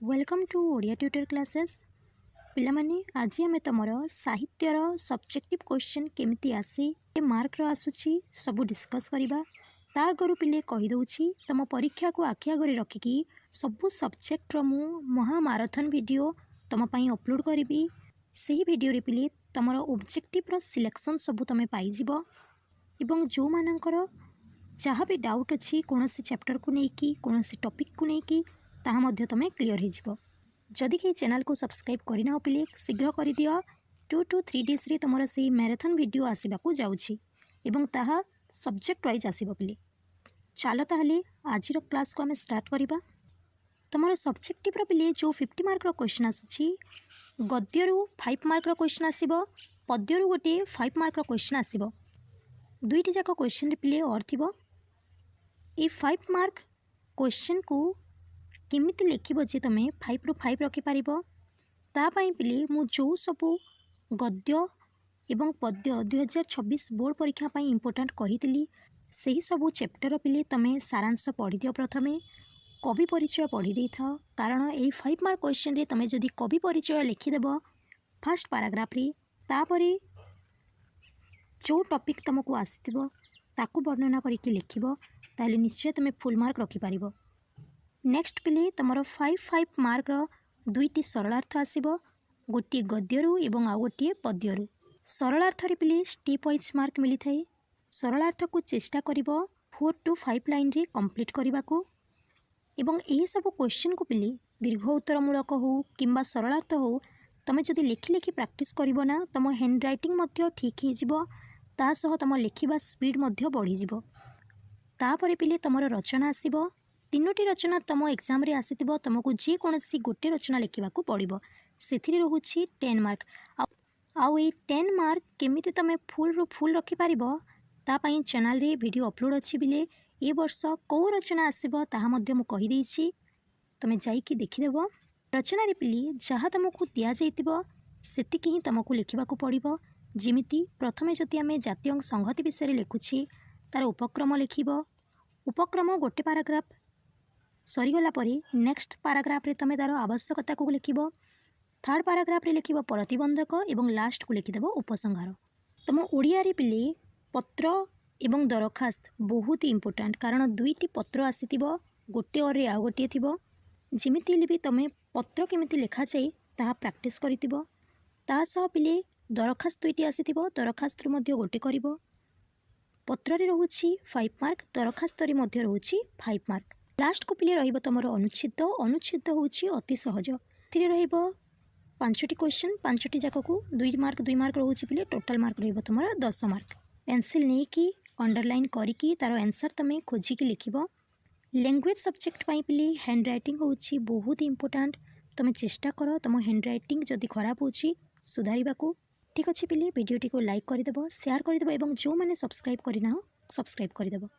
Welcome to Odia tutor classes पिलामाने आज आम तुम साहित्यर सब्जेक्टिव क्वेश्चन केमिति आसी मार्क आसूची सब डिस्कस करवा ता आगु पिले कहीदे तुम परीक्षा को आखि आगे रखिकी सबू सब्जेक्टर मु महामाराथन वीडियो तुम अपलोड करी से वीडियो रे पिले तुम ऑब्जेक्टिव सिलेक्शन सब तुम पाइज एवं जो मानकर जहाँ भी डाउट अच्छी कौन चैप्टर को लेकिन कौन टॉपिक को लेकिन ताहा मध्य तुम क्लीयर हो जदि कहीं चैनल को सब्सक्राइब करना पिले शीघ्र कर दियो 2 to 3 days रे तुम से मैराथन वीडियो आसवाक जाऊँगी एवं ताहा सब्जेक्ट वाइज आसब पिले चलो ताहले आज क्लास को आम स्टार्ट करवा तुम सब्जेक्टिव पिले जो 50 मार्क क्वेश्चन आसूची गद्यरू 5 मार्क क्वेश्चन आसब पद्यरू गोटे 5 मार्क क्वेश्चन आसब दुईटी जाक क्वेश्चन पिले और थी ये 5 मार्क क्वेश्चन को केमिति लिखिब जे तुम 5 ରୁ 5 रखिपार तापाई पिले मु जो सबू गद्य एवं पद्य 2026 बोर्ड परीक्षा पाई इम्पोर्टेंट कही से ही सबू चैप्टर पिले तुम सारांश पढ़ी दियो प्रथमे कवि परिचय पढ़ी दे था कारण यही 5 मार्क क्वेश्चन रे तुम जदि कवि परिचय लिखिदेव फास्ट पैराग्राफ रे तापरे जो टॉपिक तुमको आसीथिबो ताकू वर्णना करके लिखिब ताले निश्चय तुम फुल मार्क रखिपार नेक्स्ट पिले तुम 5 मार्क दुईटी सरलार्थ आसब गोटे गद्यरू एवं आउ गोटे पद्यरू सरलार्थ रे पिले स्टेप वाइज मार्क मिली थाए सरलार्थ को चेष्टा करिबो 4 to 5 लाइन रे कंप्लीट करने को एवं यही सब क्वेश्चन को पिले दीर्घ उत्तरमूलक हो किंबा सरलार्थ हो तुम जदि लिखि लिखि प्रैक्टिस करिबो ना तुम हैंड राइटिंग मध्य ठीक हो ता सह तुम लिखिबा स्पीड मध्य बढ़ी जिवो तापरे पिले तुमर रचना आसीबो तीनोटी रचना तुम एग्जाम रे आसीथिबो तुमको जे कोनसी गोटे रचना लिखिबाकू पड़िबो सेथिरे रहुछि 10 मार्क आउ ए 10 मार्क केमिति तुम फुल रु फुल रखि पारिबो ता पई चैनल रे वीडियो अपलोड अछि बिले ए वर्ष को रचना आसीबो ताहा मध्य मु कहि देछि तुम जाई कि देखि देबो रचना रे पिली जहाँ तुमको दिया जाइतिबो सेतिकि ही तुमको लिखिबाकू पड़िबो जिमिति प्रथमे जति आमे जातीय संहति विषय रे लिखुछि तार उपक्रम लिखिबो उपक्रम गोटे पैराग्राफ सरीगला परे नेक्स्ट पैराग्राफ रे तुम तार आवश्यकता को लिखिबो थर्ड पैराग्राफ रे लिखिबो प्रतिबंधक एवं लास्ट को लिखिदेबो उपसंहार तुम ओडिया रे पिले पत्र एवं दरखास्त बहुत इंपोर्टेंट कारण दुईटी पत्र आसीथिबो गोटे और आ गोटे थिबो जिमिति भी तुम पत्र केमिति लिखा जाए ताहा प्रैक्टिस करितिबो ता सह पिले दरखास्त दुईटी आसीथिबो दरखास्त रू मध्य गोटे करिबो पत्र रे रहुछि 5 मार्क दरखास्त रे मध्य रहुछि 5 मार्क लास्ट को पिले रहिबो तमरो अनुच्छेद अनुच्छेद होछि अति सहज थिरे रहिबो 5टी क्वेश्चन 5टी जाक को 2 मार्क रहुछि पिले टोटल मार्क रहिबो तमरो 10 मार्क पेंसिल नै कि अंडरलाइन करिकी तार आंसर तमे खोजी कि लिखिबो लैंग्वेज सब्जेक्ट पाई पिले हैंड राइटिंग होछि बहुत इंपोर्टेंट तुम चेष्टा करो तुम हैंड राइटिंग जदि खराब होछि सुधारिबाकू ठीक अच्छे पिले वीडियोटी को लाइक करदेव शेयर करदेव और जो मैंने सब्सक्राइब करना हो सब्सक्राइब करदेव।